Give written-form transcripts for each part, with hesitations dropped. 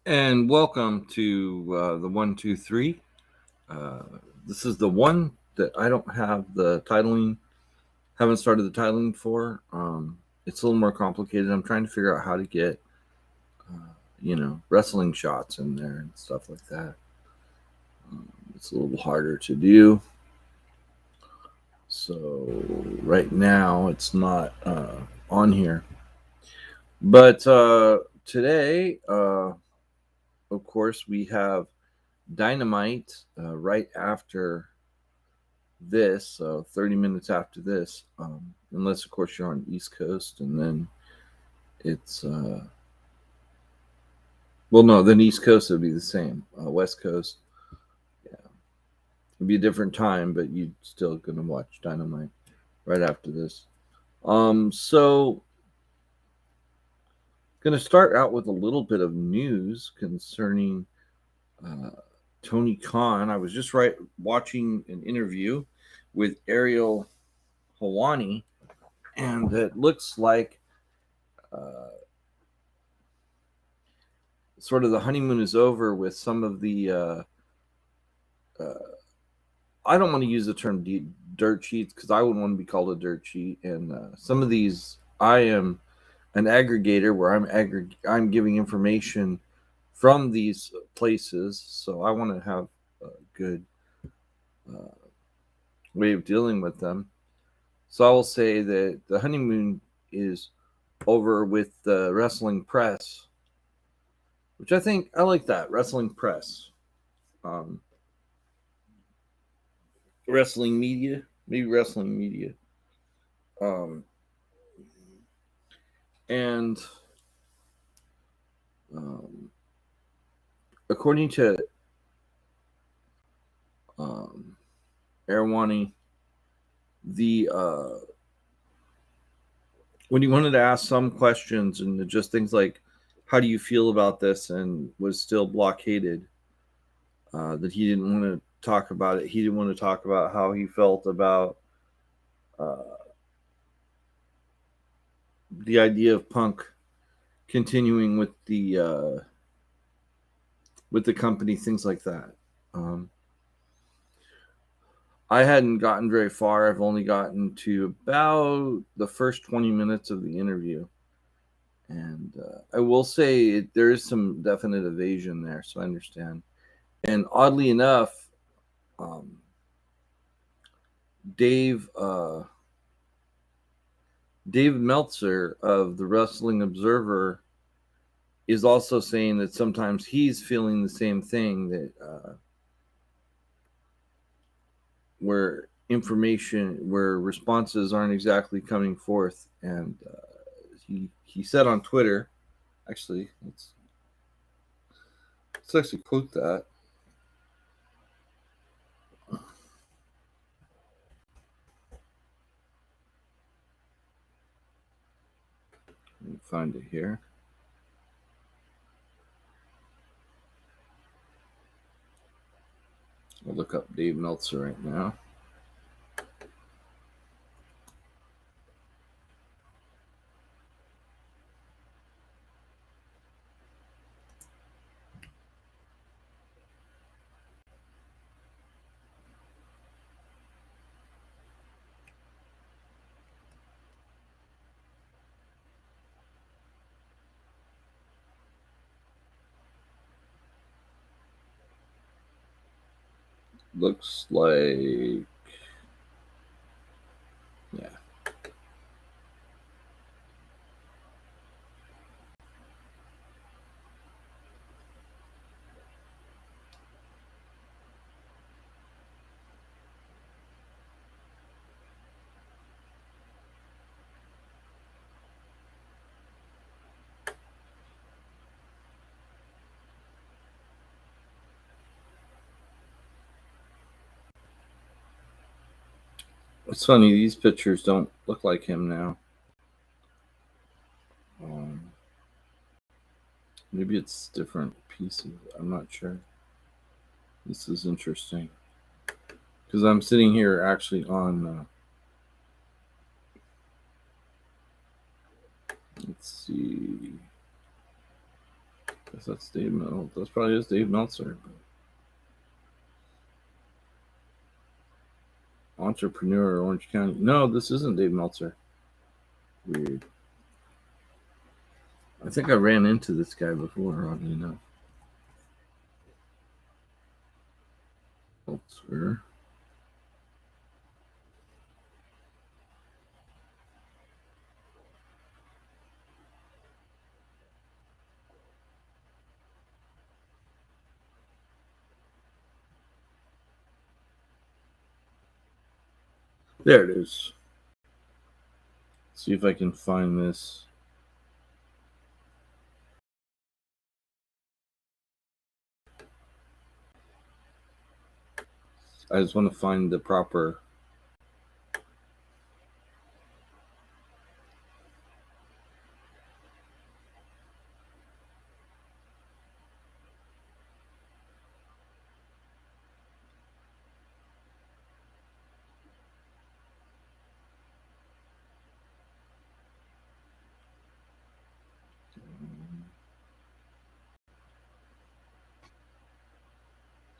And welcome to the 123. Uh, this is the one that I don't have the titling, haven't started the titling for. It's a little more complicated. I'm trying to figure out how to get, wrestling shots in there and stuff like that. It's a little harder to do. So right now it's not on here. But today, of course, we have Dynamite right after this, so 30 minutes after this, unless, of course, you're on the East Coast, and then it's, well, no, then East Coast would be the same. West Coast, yeah, it'd be a different time, but you're still going to watch Dynamite right after this. So, going to start out with a little bit of news concerning uh, Tony Khan. I was just watching an interview with Ariel Hawani, and it looks like uh, sort of the honeymoon is over with some of the. Uh, I don't want to use the term dirt sheets because I wouldn't want to be called a dirt sheet. And some of these, I am an aggregator where I'm giving information from these places, so I want to have a good uh, way of dealing with them. So I will say that the honeymoon is over with the wrestling press, which I think I like that wrestling press. Um, Wrestling media, maybe wrestling media. Um, and um, according to um, Airwani, the when he wanted to ask some questions and just things like, "How do you feel about this?" and was still blockaded, that he didn't want to talk about it. He didn't want to talk about how he felt about uh, the idea of Punk continuing with the company, things like that. Um, I hadn't gotten very far. I've only gotten to about the first 20 minutes of the interview. And I will say there is some definite evasion there, so I understand. And oddly enough, um, Dave Dave Meltzer of the Wrestling Observer is also saying that sometimes he's feeling the same thing, that where responses aren't exactly coming forth, and he said on Twitter, actually, let's actually quote that. Let me find it here. I'll look up Dave Meltzer right now. Looks like, yeah. It's funny, these pictures don't look like him now. Um, Maybe it's different pieces. I'm not sure. This is interesting because I'm sitting here actually on. Let's see. Guess that's Dave Meltzer. That's probably is Dave Meltzer. Entrepreneur, Orange County. No, this isn't Dave Meltzer. Weird. I think I ran into this guy before, oddly enough. Meltzer. There it is. Let's see if I can find this. I just want to find the proper.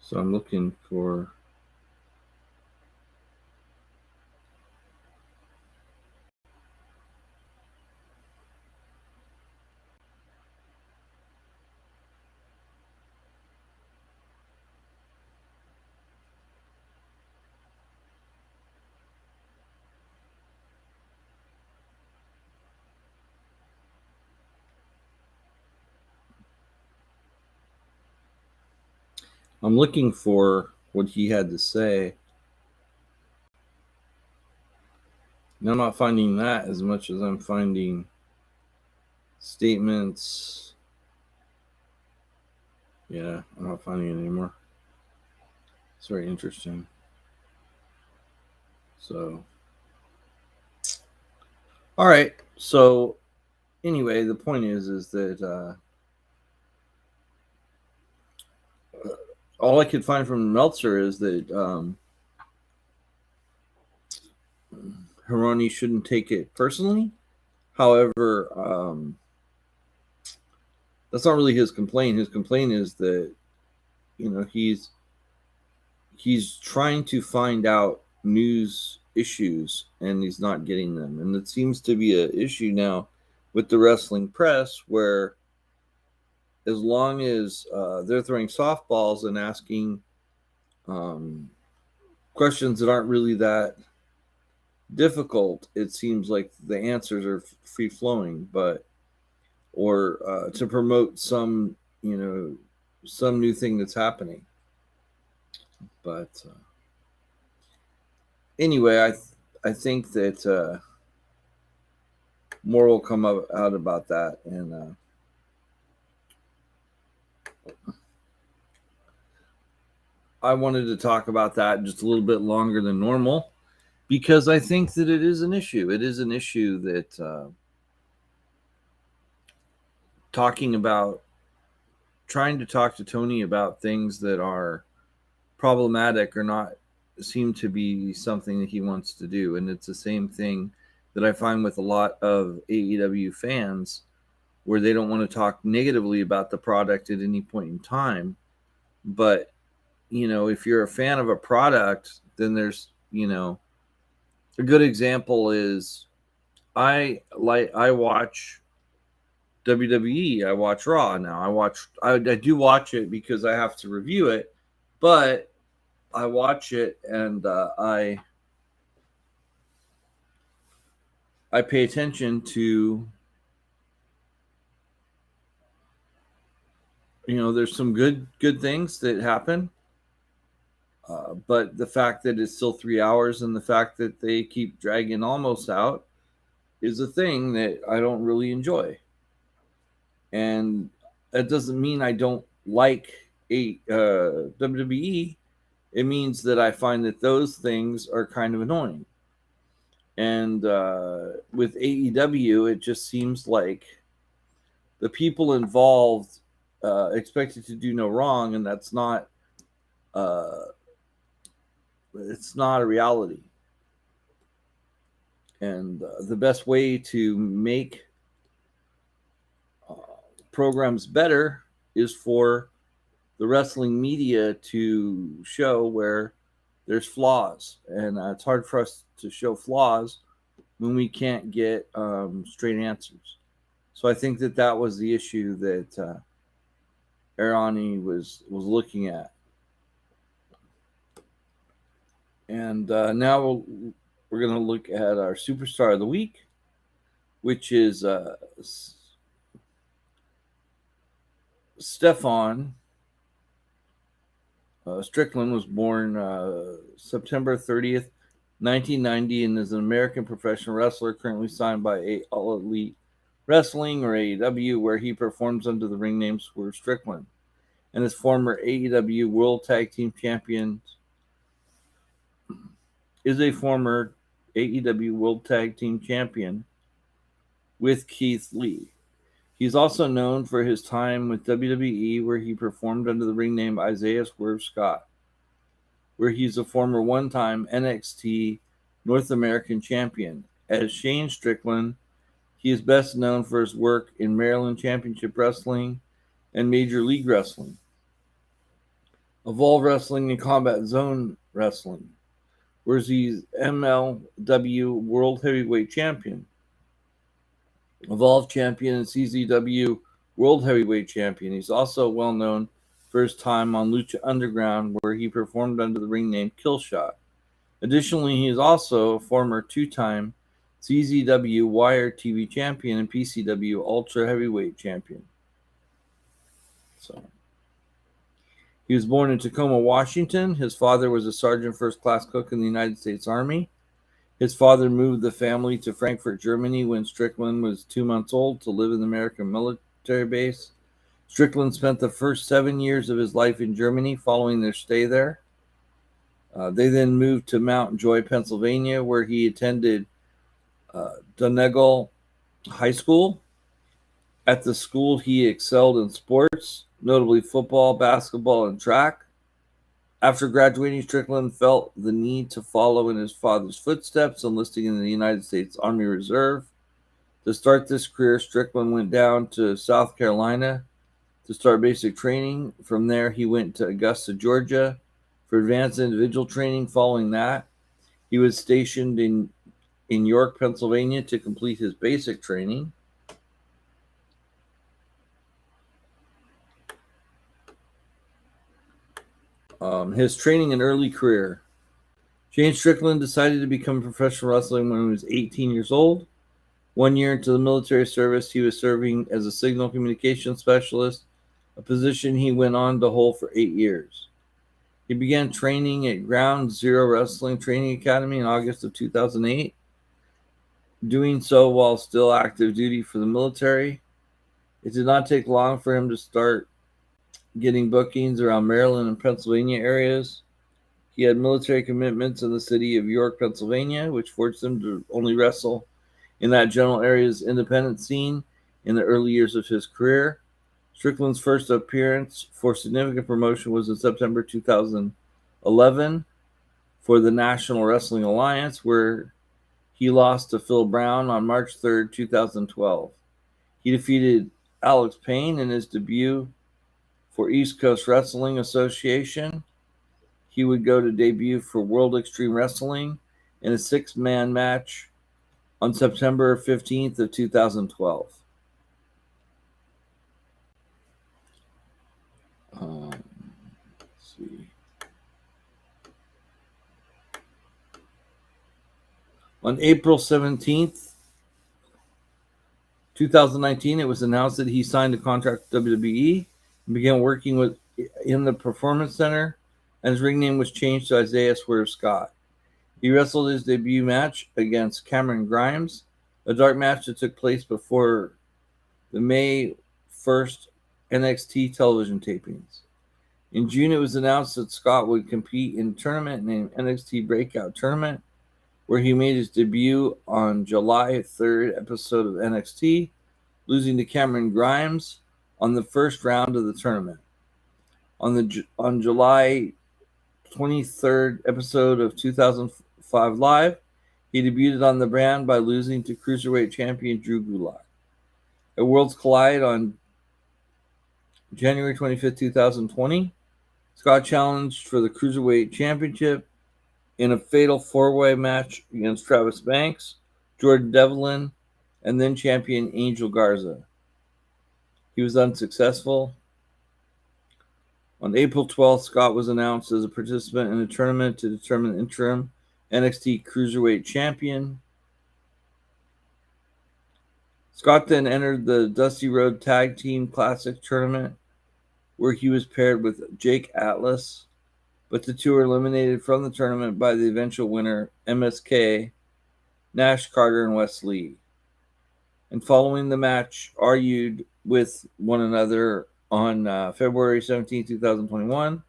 So I'm looking for. I'm looking for what he had to say. And I'm not finding that as much as I'm finding statements. Yeah, I'm not finding it anymore. It's very interesting. So, all right. So, anyway, the point is that all I could find from Meltzer is that Hironi shouldn't take it personally. However, that's not really his complaint. His complaint is that he's trying to find out news issues and he's not getting them, and it seems to be an issue now with the wrestling press where as long as they're throwing softballs and asking questions that aren't really that difficult, it seems like the answers are free flowing, but or to promote some some new thing that's happening. But anyway, I think that more will come out about that, and I wanted to talk about that just a little bit longer than normal because I think that it is an issue. It is an issue that talking about trying to talk to Tony about things that are problematic or not seem to be something that he wants to do. And it's the same thing that I find with a lot of AEW fans where they don't want to talk negatively about the product at any point in time. But, if you're a fan of a product, then there's, a good example is I watch WWE. I watch Raw now. I do watch it because I have to review it, but I watch it and I pay attention to there's some good things that happen, but the fact that it's still 3 hours and the fact that they keep dragging almost out is a thing that I don't really enjoy. And that doesn't mean I don't like WWE. It means that I find that those things are kind of annoying. And with AEW, it just seems like the people involved expected to do no wrong, and that's not. It's not a reality. And the best way to make programs better is for the wrestling media to show where there's flaws, and it's hard for us to show flaws when we can't get straight answers. So I think that was the issue that Arani was looking at. And now we're going to look at our superstar of the week, which is Stefan Strickland. Was born September 30th, 1990, and is an American professional wrestler currently signed by All Elite Wrestling, or AEW, where he performs under the ring name Swerve Strickland, and is former AEW World Tag Team Champion. Is a former AEW World Tag Team Champion with Keith Lee. He's also known for his time with WWE, where he performed under the ring name Isaiah Swerve Scott, where he's a former one-time NXT North American champion. As Shane Strickland, he is best known for his work in Maryland Championship Wrestling and Major League Wrestling, Evolve Wrestling, and Combat Zone Wrestling, where he's MLW World Heavyweight Champion, Evolve Champion, and CZW World Heavyweight Champion. He's also well known for his time on Lucha Underground, where he performed under the ring name Killshot. Additionally, he is also a former two-time CZW Wire TV Champion and PCW Ultra Heavyweight Champion. So, he was born in Tacoma, Washington. His father was a sergeant first-class cook in the United States Army. His father moved the family to Frankfurt, Germany when Strickland was 2 months old to live in the American military base. Strickland spent the first 7 years of his life in Germany following their stay there. They then moved to Mount Joy, Pennsylvania, where he attended Donegal High School. At the school, he excelled in sports, notably football, basketball, and track. After graduating, Strickland felt the need to follow in his father's footsteps, enlisting in the United States Army Reserve. To start this career, Strickland went down to South Carolina to start basic training. From there, he went to Augusta, Georgia for advanced individual training. Following that, he was stationed in York, Pennsylvania to complete his basic training. His training and early career. Shane Strickland decided to become professional wrestling when he was 18 years old. 1 year into the military service, he was serving as a signal communication specialist, a position he went on to hold for 8 years. He began training at Ground Zero Wrestling Training Academy in August of 2008, doing so while still active duty for the military. It did not take long for him to start getting bookings around Maryland and Pennsylvania areas. He had military commitments in the city of York, Pennsylvania, which forced him to only wrestle in that general area's independent scene in the early years of his career. Strickland's first appearance for significant promotion was in September 2011 for the National Wrestling Alliance, where he lost to Phil Brown on March 3rd, 2012. He defeated Alex Payne in his debut for East Coast Wrestling Association. He would go to debut for World Extreme Wrestling in a 6-man match on September 15th of 2012. Let's see. On April 17th, 2019, it was announced that he signed a contract with WWE and began working in the Performance Center, and his ring name was changed to Isaiah Swerve Scott. He wrestled his debut match against Cameron Grimes, a dark match that took place before the May 1st NXT television tapings. In June, it was announced that Scott would compete in a tournament named NXT Breakout Tournament, where he made his debut on July 3rd episode of NXT, losing to Cameron Grimes on the first round of the tournament. On July 23rd episode of 2005 Live, he debuted on the brand by losing to Cruiserweight champion Drew Gulak. At Worlds Collide on January 25th, 2020, Scott challenged for the Cruiserweight Championship in a fatal four-way match against Travis Banks, Jordan Devlin, and then champion Angel Garza. He was unsuccessful. On April 12th, Scott was announced as a participant in a tournament to determine the interim NXT Cruiserweight Champion. Scott then entered the Dusty Road Tag Team Classic Tournament, where he was paired with Jake Atlas, but the two were eliminated from the tournament by the eventual winner, MSK, Nash Carter, and Wes Lee. And following the match, argued with one another on February 17, 2021,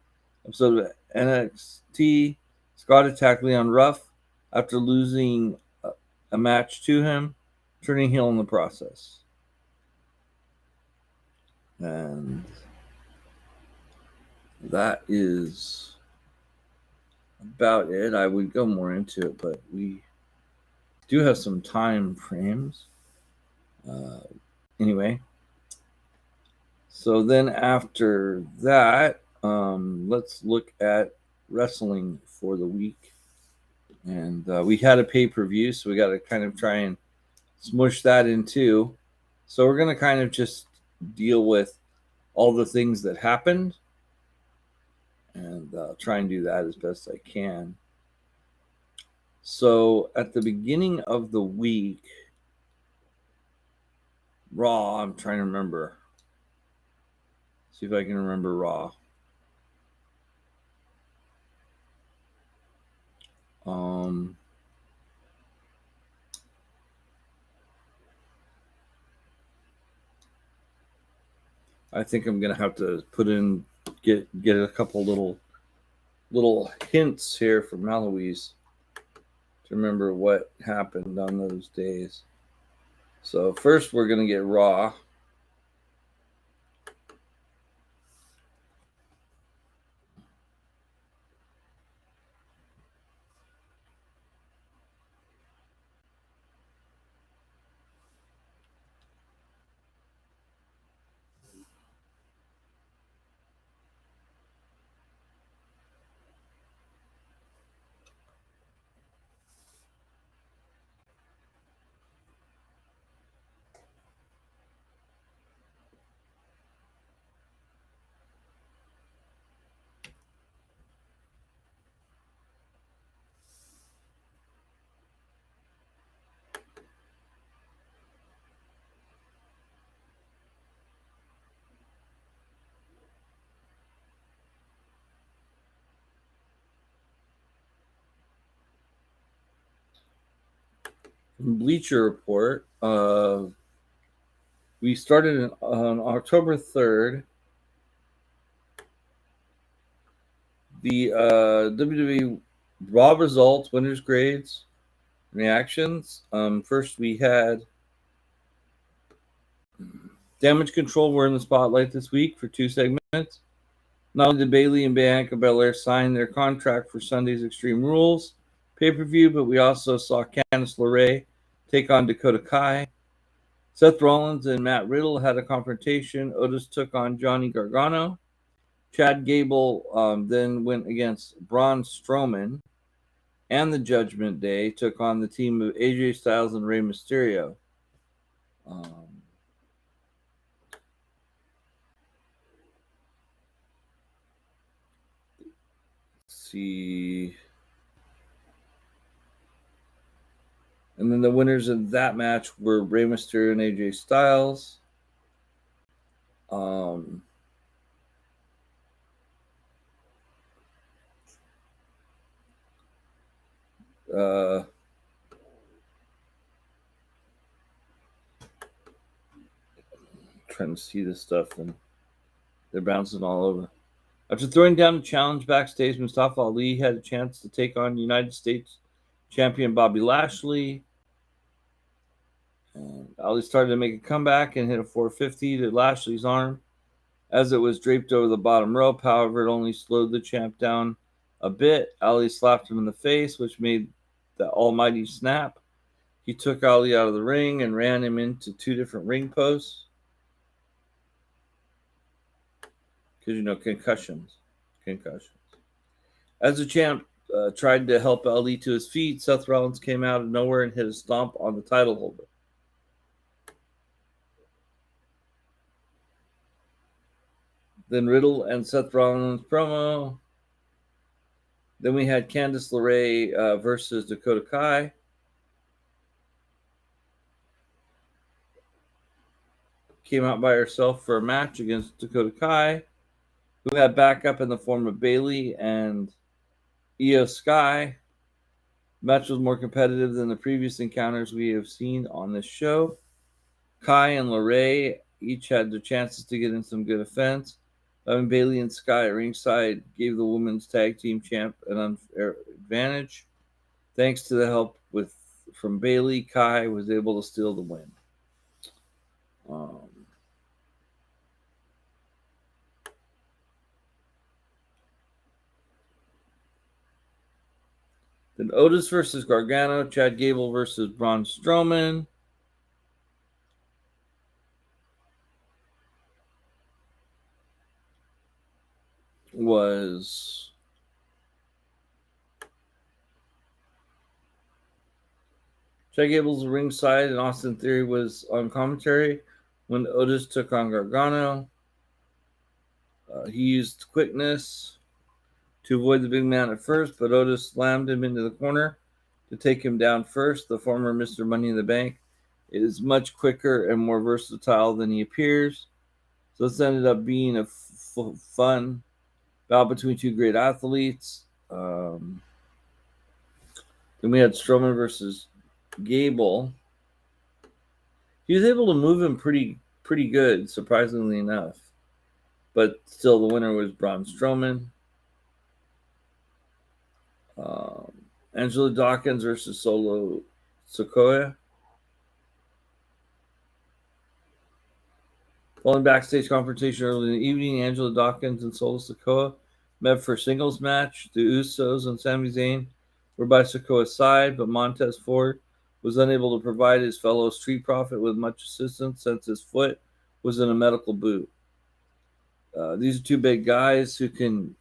episode of NXT, Scott attacked Leon Ruff after losing a match to him, turning heel in the process. And that is about it. I would go more into it, but we do have some time frames. Anyway, so then after that, let's look at wrestling for the week. And we had a pay-per-view, so we got to kind of try and smush that in too. So we're going to kind of just deal with all the things that happened, and try and do that as best I can. So at the beginning of the week, Raw, I'm trying to remember. See if I can remember Raw. I think I'm gonna have to put in get a couple little hints here from Eloise to remember what happened on those days. So first we're gonna get Raw. From Bleacher Report, we started on October 3rd. The WWE Raw results, winners' grades, reactions. First, we had Damage Control were in the spotlight this week for 2 segments. Not only did Bayley and Bianca Belair sign their contract for Sunday's Extreme Rules pay-per-view, but we also saw Candice LeRae take on Dakota Kai. Seth Rollins and Matt Riddle had a confrontation. Otis took on Johnny Gargano. Chad Gable then went against Braun Strowman. And the Judgment Day took on the team of AJ Styles and Rey Mysterio. Let's see. And then the winners of that match were Rey Mysterio and AJ Styles. Trying to see this stuff, and they're bouncing all over. After throwing down a challenge backstage, Mustafa Ali had a chance to take on United States champion Bobby Lashley. And Ali started to make a comeback and hit a 450 to Lashley's arm as it was draped over the bottom rope. However, it only slowed the champ down a bit. Ali slapped him in the face, which made the almighty snap. He took Ali out of the ring and ran him into 2 different ring posts. because concussions. As the champ tried to help LD to his feet, Seth Rollins came out of nowhere and hit a stomp on the title holder. Then Riddle and Seth Rollins promo. Then we had Candice LeRae versus Dakota Kai. Came out by herself for a match against Dakota Kai, who had backup in the form of Bayley and Io Sky. The match was more competitive than the previous encounters we have seen on this show. Kai and LeRae each had their chances to get in some good offense. Bayley and Sky at ringside gave the women's tag team champ an unfair advantage. Thanks to the help from Bayley, Kai was able to steal the win. Then Otis versus Gargano, Chad Gable versus Braun Strowman. Was Chad Gable's ringside and Austin Theory was on commentary when Otis took on Gargano. He used quickness to avoid the big man at first, but Otis slammed him into the corner to take him down first. The former Mr. Money in the Bank is much quicker and more versatile than he appears. So this ended up being a fun bout between two great athletes. Then we had Strowman versus Gable. He was able to move him pretty good, surprisingly enough. But still, the winner was Braun Strowman. Angela Dawkins versus Solo Sikoa. Following backstage confrontation early in the evening, Angela Dawkins and Solo Sikoa met for a singles match. The Usos and Sami Zayn were by Sikoa's side, but Montez Ford was unable to provide his fellow Street Profit with much assistance since his foot was in a medical boot. These are two big guys who can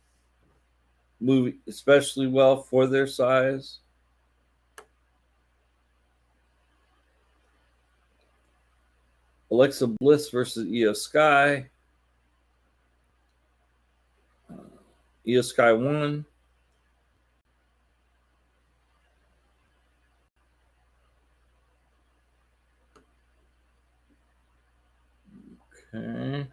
move especially well for their size. Alexa Bliss versus Io Sky. Io Sky won. Okay.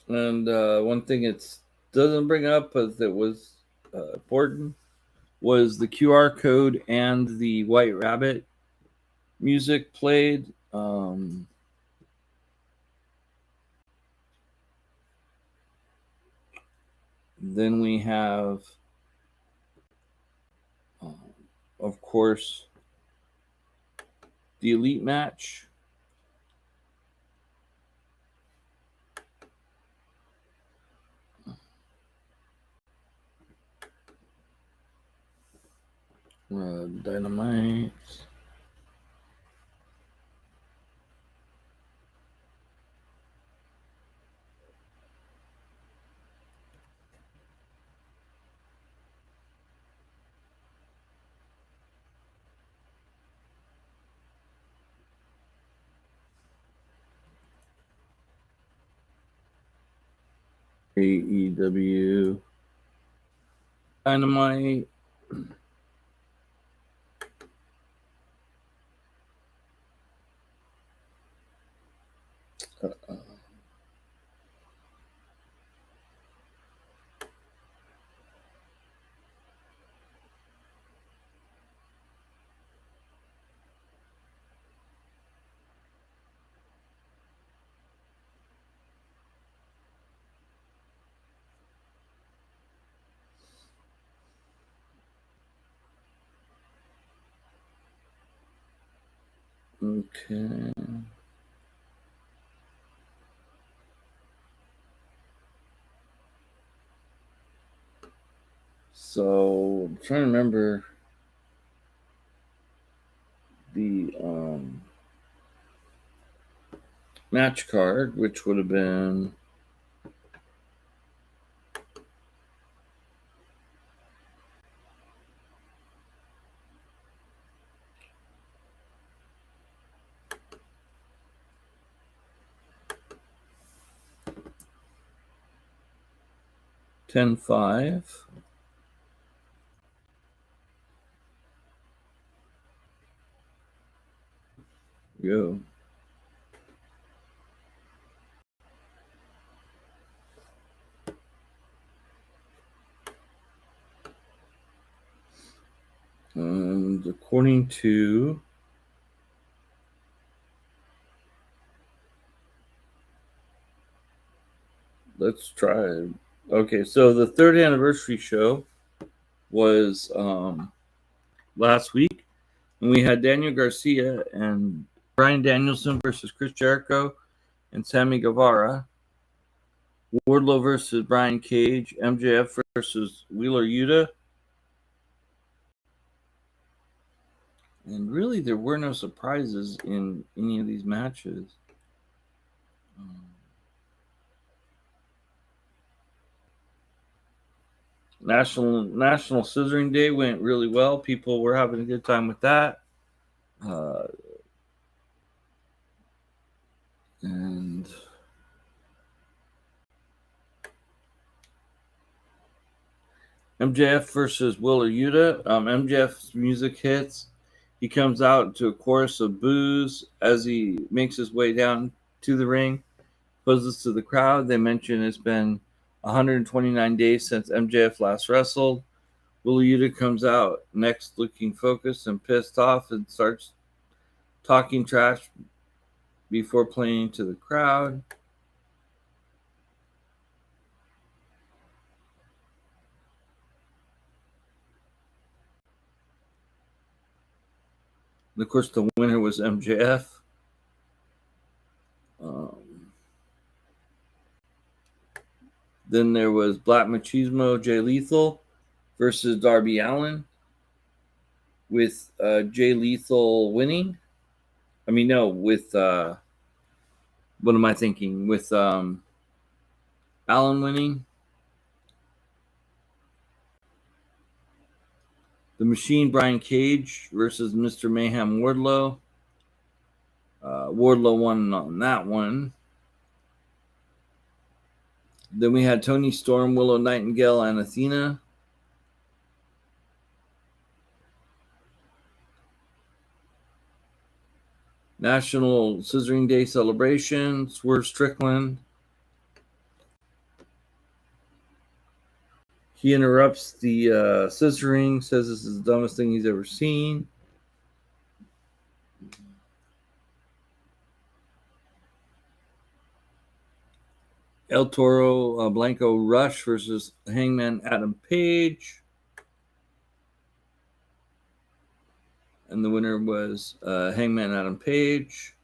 And one thing it doesn't bring up, but that was important, was the QR code and the White Rabbit music played. Then we have, of course, the Elite match. Dynamite. AEW. Dynamite. Okay. So I'm trying to remember the match card, which would have been $10-5. Go. And according to let's try. Okay, so the third anniversary show was last week, and we had Daniel Garcia and Bryan Danielson versus Chris Jericho and Sammy Guevara. Wardlow versus Brian Cage. MJF versus Wheeler Yuta. And really, there were no surprises in any of these matches. National Scissoring Day went really well. People were having a good time with that. And MJF versus Wheeler Yuta. MJF's music hits. He comes out to a chorus of boos as he makes his way down to the ring. Poses to the crowd. They mention it's been 129 days since MJF last wrestled. Wheeler Yuta comes out next looking focused and pissed off and starts talking trash before playing to the crowd. And of course, the winner was MJF. Then there was Black Machismo Jay Lethal versus Darby Allin, with Jay Lethal winning. I mean, no, with what am I thinking? With Allin winning. The Machine Brian Cage versus Mr. Mayhem Wardlow. Wardlow won on that one. Then we had Tony Storm, Willow Nightingale, and Athena. National Scissoring Day celebration. Swerve Strickland. He interrupts the scissoring, says this is the dumbest thing he's ever seen. El Toro Blanco Rush versus Hangman Adam Page. And the winner was Hangman Adam Page.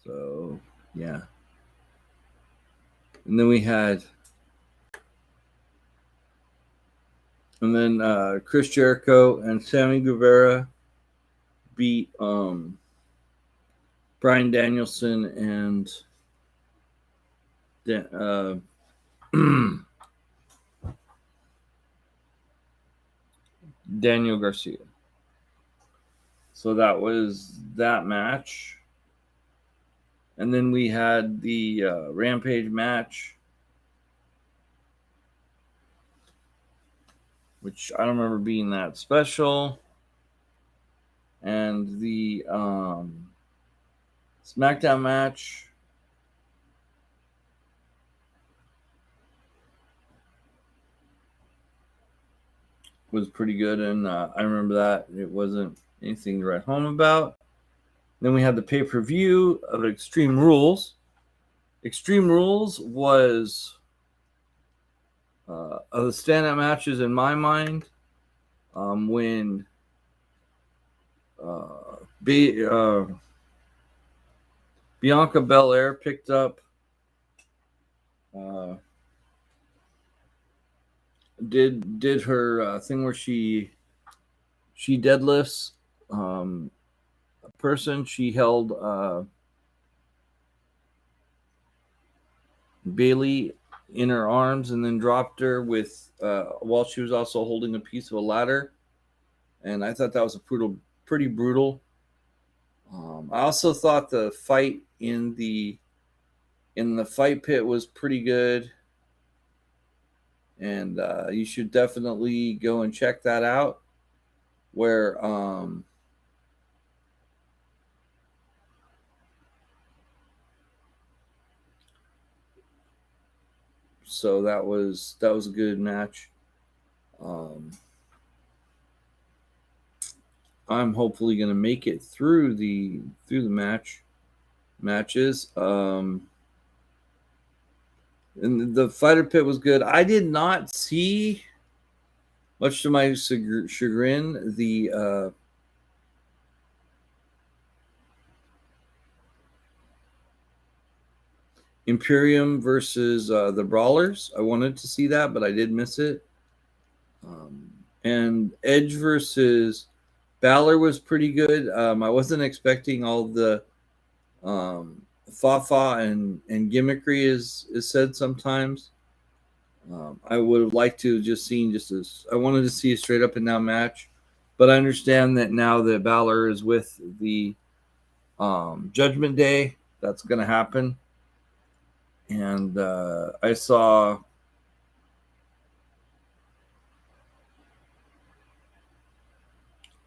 So, yeah. And then we had... And then Chris Jericho and Sammy Guevara beat Bryan Danielson and Daniel Garcia. So that was that match. And then we had the Rampage match, which I don't remember being that special. And the SmackDown match was pretty good, and I remember that. It wasn't anything to write home about. Then we had the pay-per-view of Extreme Rules. Extreme Rules was of the standout matches in my mind when Bianca Belair picked up. Did her thing where she deadlifts a person. She held Bailey in her arms and then dropped her with while she was also holding a piece of a ladder, and I thought that was pretty brutal. I also thought the fight in the fight pit was pretty good, and you should definitely go and check that out. Where so that was a good match. I'm hopefully going to make it through the matches. And the fighter pit was good. I did not see, much to my chagrin, the Imperium versus the Brawlers. I wanted to see that, but I did miss it. And Edge versus Balor was pretty good. I wasn't expecting all the fa-fa and gimmickry is said sometimes. I would have liked to have just seen I wanted to see a straight up and down match, but I understand that now that Balor is with the Judgment Day, that's going to happen. And I saw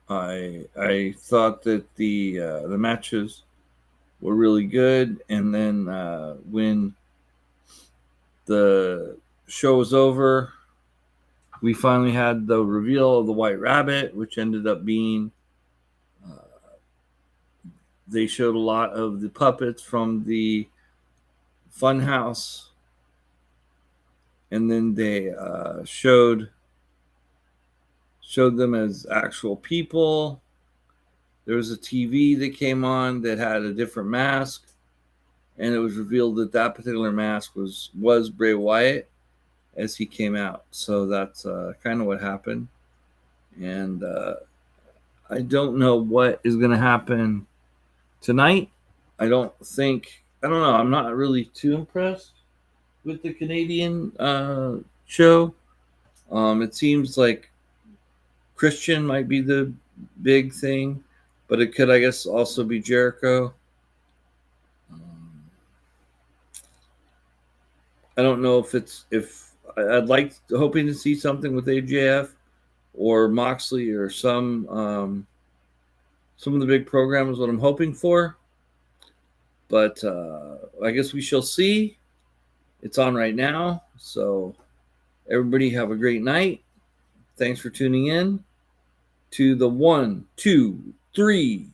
I thought that the matches were really good, and then when the show was over, we finally had the reveal of the White Rabbit, which ended up being they showed a lot of the puppets from the Funhouse, and then they showed them as actual people. There was a TV that came on that had a different mask, and it was revealed that that particular mask was Bray Wyatt as he came out. So that's kind of what happened. And I don't know what is going to happen tonight. I don't know. I'm not really too impressed with the Canadian show. It seems like Christian might be the big thing, but it could, I guess, also be Jericho. I don't know if I'd hoping to see something with AJF or Moxley or some of the big programs. What I'm hoping for, but I guess we shall see. It's on right now, so everybody have a great night. Thanks for tuning in to the 1, 2, 3